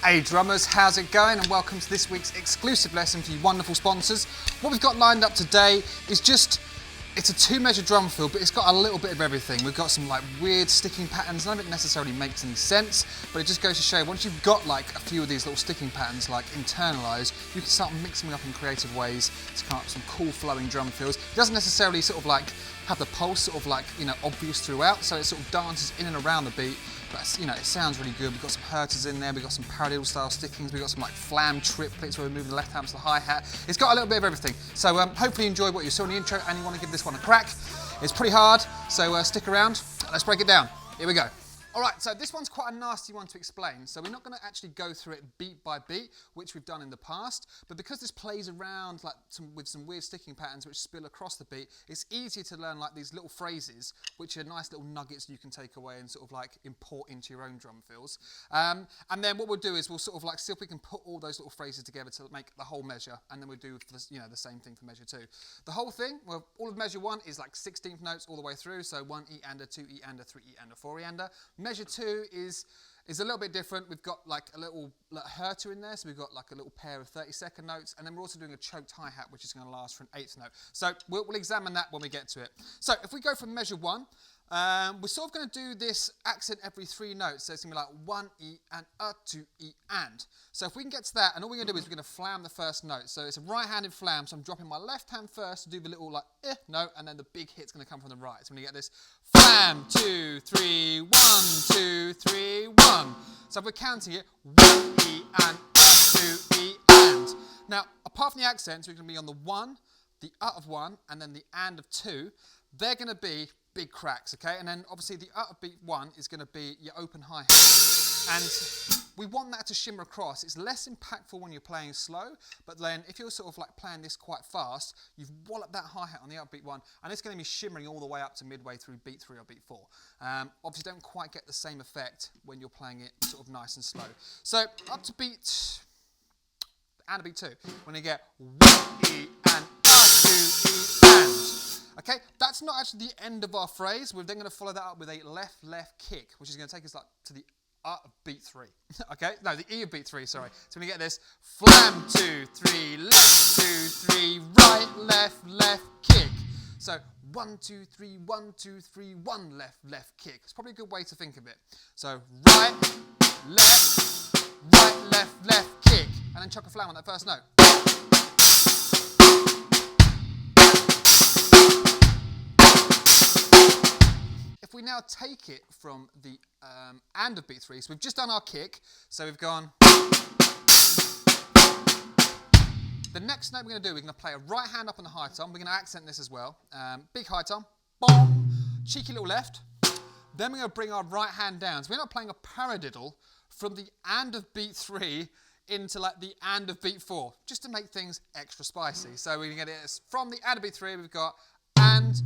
Hey drummers, how's it going? And welcome to this week's exclusive lesson for you wonderful sponsors. What we've got lined up today is it's a 2-measure drum fill, but it's got a little bit of everything. We've got some like weird sticking patterns. None of it necessarily makes any sense, but it just goes to show once you've got like a few of these little sticking patterns like internalised, you can start mixing them up in creative ways to come up with some cool flowing drum fills. It doesn't necessarily sort of like have the pulse sort of like, you know, obvious throughout, so it sort of dances in and around the beat, but you know, it sounds really good. We've got some hurters in there, we've got some paradiddle style stickings, we've got some like flam triplets where we're moving the left hand to the hi-hat. It's got a little bit of everything. So hopefully you enjoyed what you saw in the intro and you want to give this one a crack. It's pretty hard, so stick around. Let's break it down. Here we go. All right, so this one's quite a nasty one to explain. So we're not going to actually go through it beat by beat, which we've done in the past, but because this plays around like with some weird sticking patterns which spill across the beat, it's easier to learn like these little phrases, which are nice little nuggets you can take away and sort of like import into your own drum fills. And then what we'll do is we'll sort of like see if we can put all those little phrases together to make the whole measure, and then we'll do this, you know, the same thing for measure 2. The whole thing, well, all of measure 1 is like 16th notes all the way through, so 1 E-ander, 2 E-ander, 3 E-ander, 4 E-ander. Measure 2 is a little bit different. We've got like a little hurter in there, so we've got like a little pair of 30-second notes, and then we're also doing a choked hi-hat, which is going to last for an 8th note. So we'll examine that when we get to it. So if we go from measure 1, we're sort of going to do this accent every 3 notes. So it's going to be like 1 E and 2 E and. So if we can get to that, and all we're going to do is we're going to flam the first note. So it's a right-handed flam, so I'm dropping my left hand first to do the little like note, and then the big hit's going to come from the right. So I'm going to get this flam, 2, 3, 1, 2, 3, 1. So if we're counting it, 1 E and 2 E and. Now, apart from the accents, we're going to be on the 1, the of 1, and then the and of 2. They're going to be big cracks, okay? And then obviously the of beat 1 is going to be your open hi-hat. And we want that to shimmer across. It's less impactful when you're playing slow, but then if you're sort of like playing this quite fast, you've walloped that hi-hat on the upbeat 1, and it's going to be shimmering all the way up to midway through beat 3 or beat 4. Obviously don't quite get the same effect when you're playing it sort of nice and slow. So up to beat and a beat 2, when you get 1 E and 2 E and. Okay, that's not actually the end of our phrase. We're then going to follow that up with a left kick, which is going to take us like to the of beat 3. Okay, no, the E of beat 3, sorry. So we get this flam, 2, 3, left, 2, 3, right, left, kick. So 1, 2, 3, 1, 2, 3, 1, left, kick. It's probably a good way to think of it. So right, left, kick, and then chuck a flam on that first note. If we now take it from the and of beat 3, so we've just done our kick, so we've gone. The next note we're going to do, we're going to play a right hand up on the high tom. We're going to accent this as well. Big high tom, bong, cheeky little left. Then we're going to bring our right hand down. So we're not playing a paradiddle from the and of beat 3 into like the and of beat 4, just to make things extra spicy. So we're going to get it from the and of beat 3, we've got and,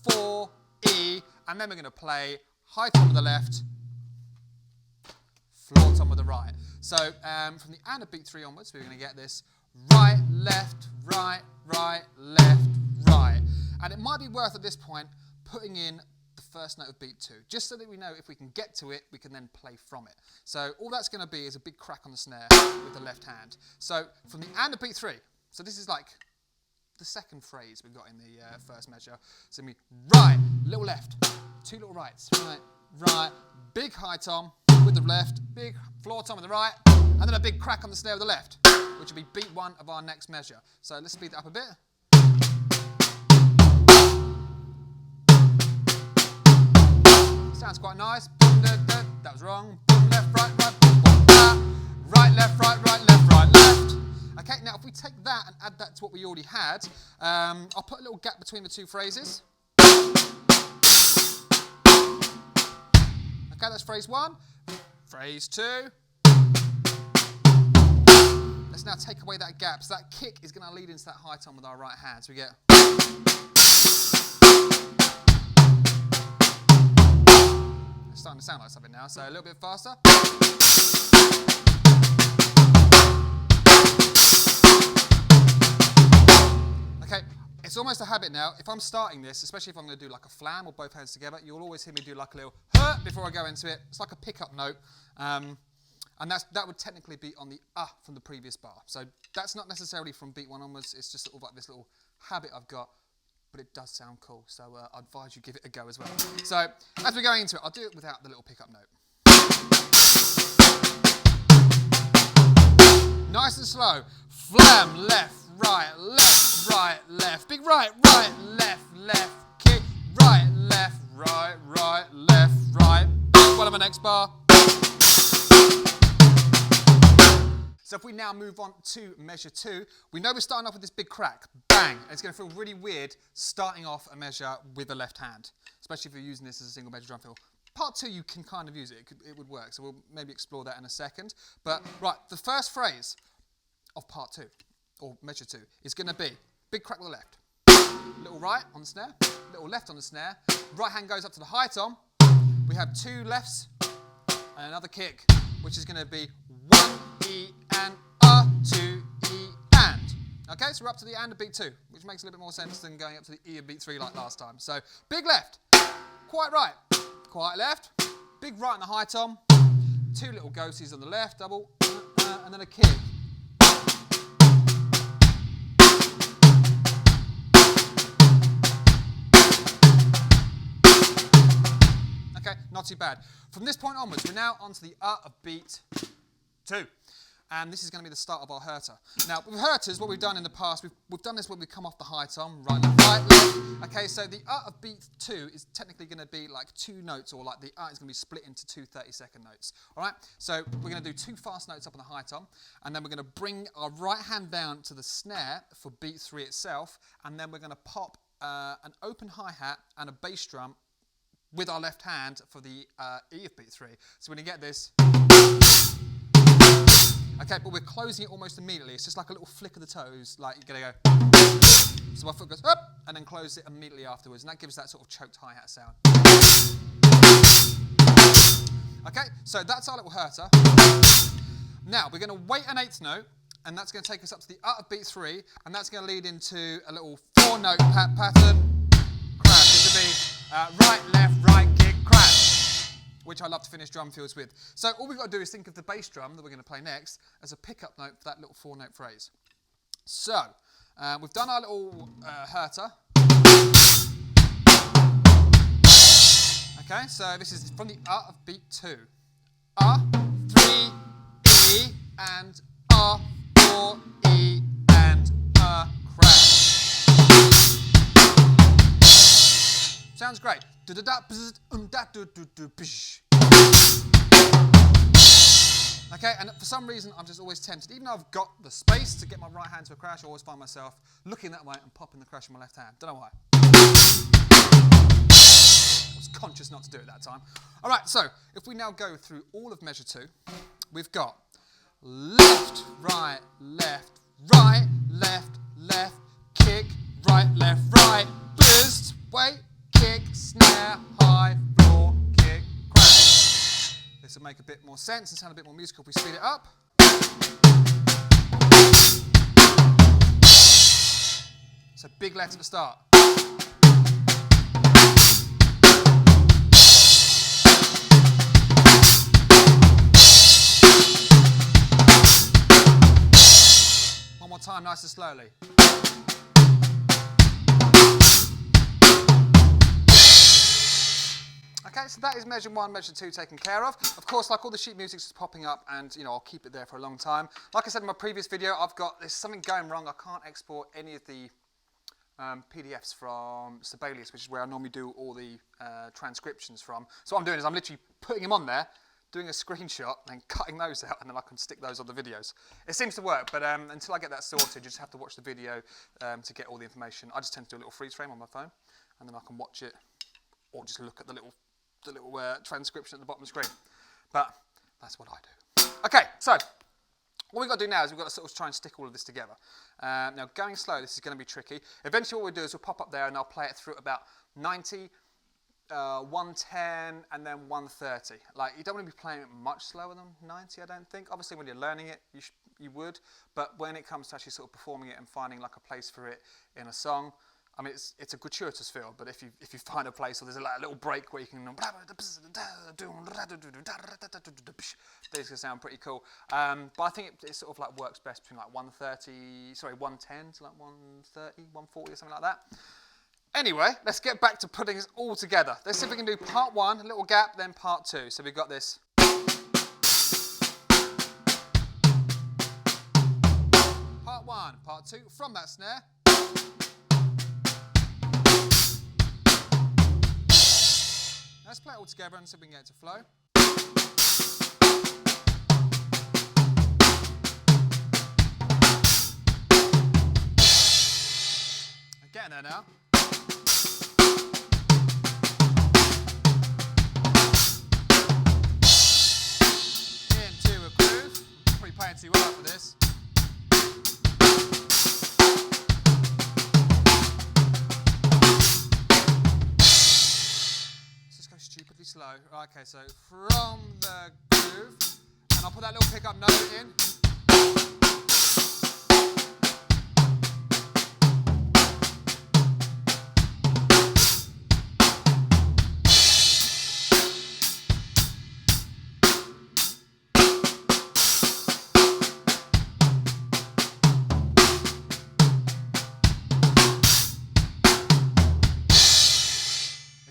4, E, and then we're going to play high tom with the left, floor tom with the right. So from the and of beat 3 onwards, we're going to get this right, left, right, left, right. And it might be worth at this point putting in the first note of beat 2, just so that we know if we can get to it, we can then play from it. So all that's going to be is a big crack on the snare with the left hand. So from the and of beat 3, so this is like the second phrase we got in the first measure. So we right, little left, 2 little rights, right, big high tom with the left, big floor tom with the right, and then a big crack on the snare with the left, which will be beat 1 of our next measure. So let's speed that up a bit. Sounds quite nice. That was wrong. Left, right, right, left, right. Okay, now if we take that and add that to what we already had, I'll put a little gap between the 2 phrases. Okay, that's phrase 1. Phrase 2. Let's now take away that gap. So that kick is going to lead into that high tom with our right hand. So we get. It's starting to sound like something now, so a little bit faster. Okay, it's almost a habit now. If I'm starting this, especially if I'm going to do like a flam or both hands together, you'll always hear me do like a little before I go into it. It's like a pickup note. And that would technically be on the from the previous bar. So that's not necessarily from beat 1 onwards, it's just sort of like this little habit I've got, but it does sound cool, so I advise you give it a go as well. So as we're going into it, I'll do it without the little pickup note. Nice and slow. Flam, left, right, left. Big right, right, left, kick, right, left, right. One of my next bar. So if we now move on to measure 2, we know we're starting off with this big crack, bang. And it's going to feel really weird starting off a measure with the left hand, especially if you're using this as a single measure drum fill. Part 2, you can kind of use it, it would work, so we'll maybe explore that in a second. But right, the first phrase of part 2, or measure 2, is going to be big crack with the left. Little right on the snare, little left on the snare, right hand goes up to the high tom, we have 2 lefts, and another kick, which is going to be 1 E and 2 E and. Okay, so we're up to the and of beat 2, which makes a little bit more sense than going up to the E of beat 3 like last time. So big left, quiet right, quiet left, big right on the high tom, 2 little ghosties on the left, double, and then a kick. Okay, not too bad. From this point onwards, we're now onto the of beat 2. And this is going to be the start of our herter. Now, with herters, what we've done in the past, we've done this when we come off the high tom, right, left. Okay, so the of beat 2 is technically going to be like 2 notes, or like the is going to be split into 2 30-second notes. All right, so we're going to do 2 fast notes up on the high tom, and then we're going to bring our right hand down to the snare for beat 3 itself, and then we're going to pop an open hi-hat and a bass drum with our left hand for the E of beat 3. So when you get this, okay, but we're closing it almost immediately. It's just like a little flick of the toes, like you're gonna go. So my foot goes up, and then close it immediately afterwards, and that gives that sort of choked hi-hat sound. Okay, so that's our little herter. Now we're gonna wait an 8th note, and that's gonna take us up to the of beat 3, and that's gonna lead into a little 4-note pattern. Crash. It should be right, left, right, kick, crash, which I love to finish drum fills with. So all we've got to do is think of the bass drum that we're going to play next as a pickup note for that little 4-note phrase. So we've done our little herter. Okay, so this is from the of beat 2. 3, E, and 4, E, and crash. Sounds great. Okay, and for some reason I'm just always tempted, even though I've got the space to get my right hand to a crash, I always find myself looking that way and popping the crash with my left hand. Don't know why. I was conscious not to do it that time. All right, so if we now go through all of measure 2, we've got left, right, kick, right, boost, wait, kick, snare, high, floor, kick, crash. This will make a bit more sense and sound a bit more musical if we speed it up. So big left at the start. One more time, nice and slowly. Okay, so that is measure 1, measure 2 taken care of. Of course, like all the sheet music is popping up, and I'll keep it there for a long time. Like I said in my previous video, there's something going wrong. I can't export any of the PDFs from Sibelius, which is where I normally do all the transcriptions from. So what I'm doing is I'm literally putting them on there, doing a screenshot, and cutting those out, and then I can stick those on the videos. It seems to work, but until I get that sorted, you just have to watch the video to get all the information. I just tend to do a little freeze frame on my phone, and then I can watch it, or just look at the little transcription at the bottom of the screen. But that's what I do. Okay, so what we've got to do now is we've got to sort of try and stick all of this together. Now, going slow, this is going to be tricky. Eventually what we'll do is we'll pop up there and I'll play it through about 90, 110, and then 130. Like, you don't want to be playing it much slower than 90, I don't think. Obviously, when you're learning it, you would. But when it comes to actually sort of performing it and finding like a place for it in a song, I mean, it's a gratuitous fill, but if you find a place where there's like a little break where you can, these can sound pretty cool. But I think it sort of like works best between like 110 to like 130, 140 or something like that. Anyway, let's get back to putting this all together. Let's see if we can do part one, a little gap, then part two. So we've got this. Part one, part two, from that snare. Let's play it all together and see if we can get it to flow. Getting there now. Into a groove. Probably playing too hard for this. Stupidly slow. Okay, so from the groove, and I'll put that little pickup note in.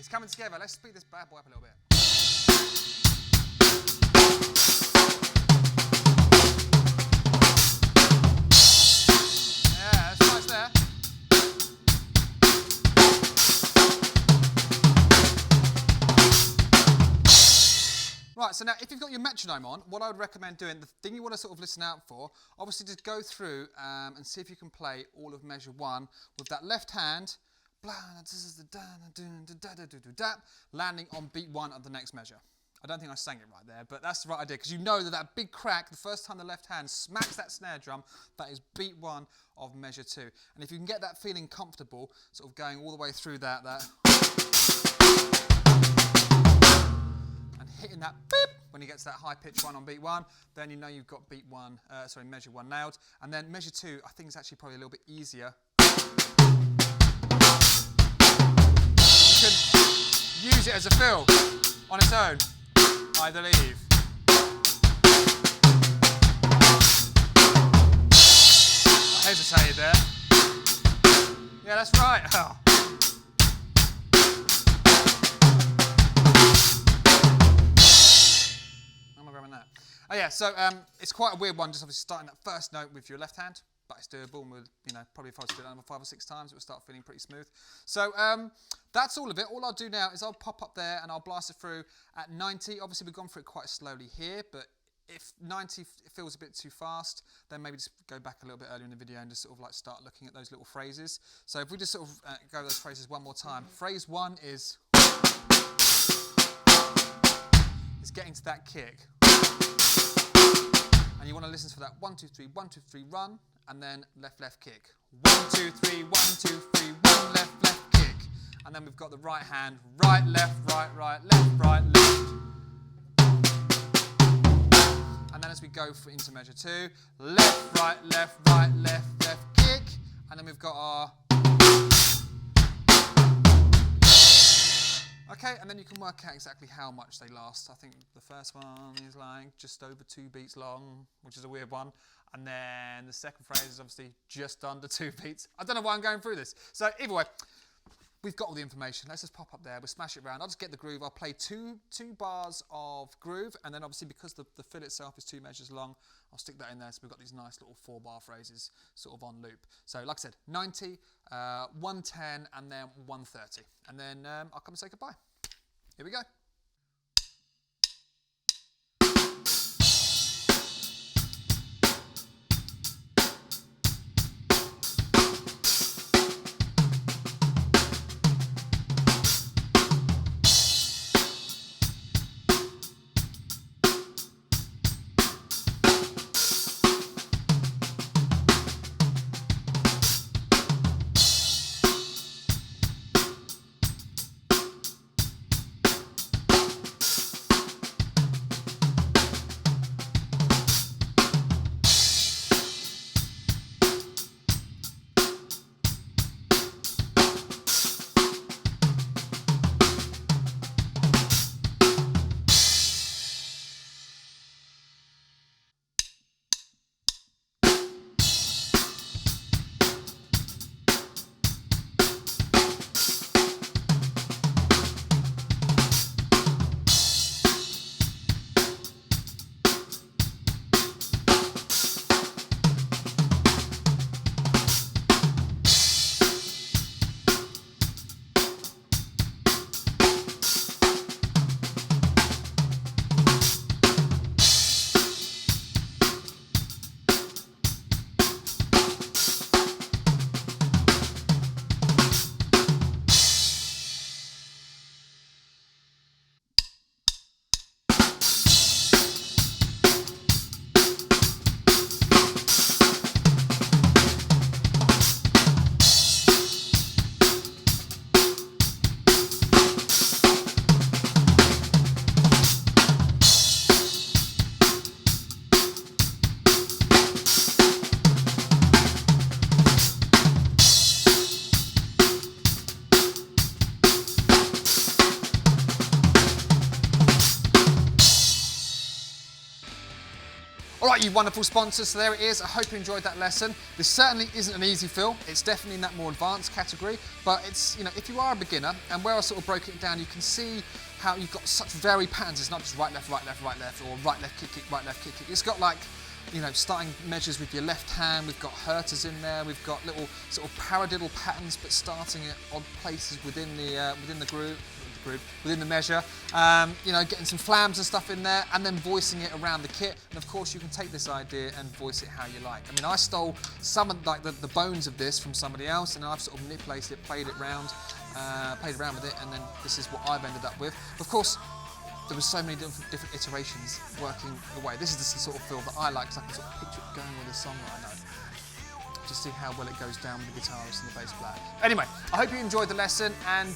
Coming together. Let's speed this bad boy up a little bit. Yeah, that's nice there. Right, so now if you've got your metronome on, what I would recommend doing, the thing you want to sort of listen out for, obviously just go through and see if you can play all of measure one with that left hand, landing on beat one of the next measure. I don't think I sang it right there, but that's the right idea, because you know that big crack, the first time the left hand smacks that snare drum, that is beat one of measure two. And if you can get that feeling comfortable, sort of going all the way through that and hitting that beep when you get to that high pitch one on beat one, then you know you've got measure one nailed. And then measure two, I think is actually probably a little bit easier. You can use it as a fill on its own, I believe. I hesitated there. Yeah, that's right. Oh. How am I grabbing that? Oh yeah, so it's quite a weird one, just obviously starting that first note with your left hand. But it's doable, and probably if I was to do it another 5 or 6 times, it would start feeling pretty smooth. So that's all of it. All I'll do now is I'll pop up there and I'll blast it through at 90. Obviously, we've gone through it quite slowly here, but if 90 feels a bit too fast, then maybe just go back a little bit earlier in the video and just sort of like start looking at those little phrases. So if we just sort of go those phrases one more time. Phrase one is getting to that kick. And you want to listen for that 1, 2, 3, 1, 2, 3 run, and then left, left kick. 1, 2, 3, 1, 2, 3, 1, left, left kick. And then we've got the right hand, right, left, right, right, left, right, left. And then as we go into measure two, left, right, left, right, left, left kick. And then we've got our... Okay, and then you can work out exactly how much they last. I think the first one is like just over 2 beats long, which is a weird one. And then the second phrase is obviously just under 2 beats. I don't know why I'm going through this. So either way, we've got all the information. Let's just pop up there. We'll smash it around. I'll just get the groove. I'll play two bars of groove. And then obviously because the fill itself is 2 measures long, I'll stick that in there. So we've got these nice little 4-bar phrases sort of on loop. So like I said, 90, 110, and then 130. And then I'll come and say goodbye. Here we go. Right, you wonderful sponsors, so there it is. I hope you enjoyed that lesson. This certainly isn't an easy fill. It's definitely in that more advanced category, but it's, you know, if you are a beginner, and where I sort of broke it down, you can see how you've got such varied patterns. It's not just right, left, right, left, right, left, or right, left, kick, kick, right, left, kick, kick. It's got like, you know, starting measures with your left hand. We've got hurters in there. We've got little sort of paradiddle patterns, but starting at odd places within the groove, within the measure. You know, getting some flams and stuff in there, and then voicing it around the kit. And of course, you can take this idea and voice it how you like. I mean, I stole some of like the bones of this from somebody else, and I've sort of manipulated it, played around with it, and then this is what I've ended up with. Of course, there were so many different iterations working away. This is the sort of feel that I like, because I can sort of picture it going with a song that I know. Just see how well it goes down with the guitarist and the bass player. Anyway, I hope you enjoyed the lesson, and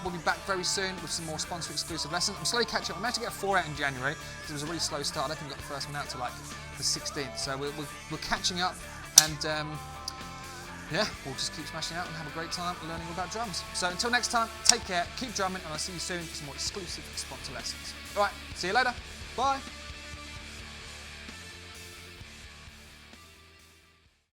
we'll be back very soon with some more sponsor exclusive lessons. I'm slowly catching up. I managed to get 4 out in January, because it was a really slow start. I don't think we got the first one out till like the 16th. So we're catching up, and yeah, we'll just keep smashing out and have a great time learning about drums. So until next time, take care, keep drumming, and I'll see you soon for some more exclusive sponsor lessons. All right, see you later. Bye.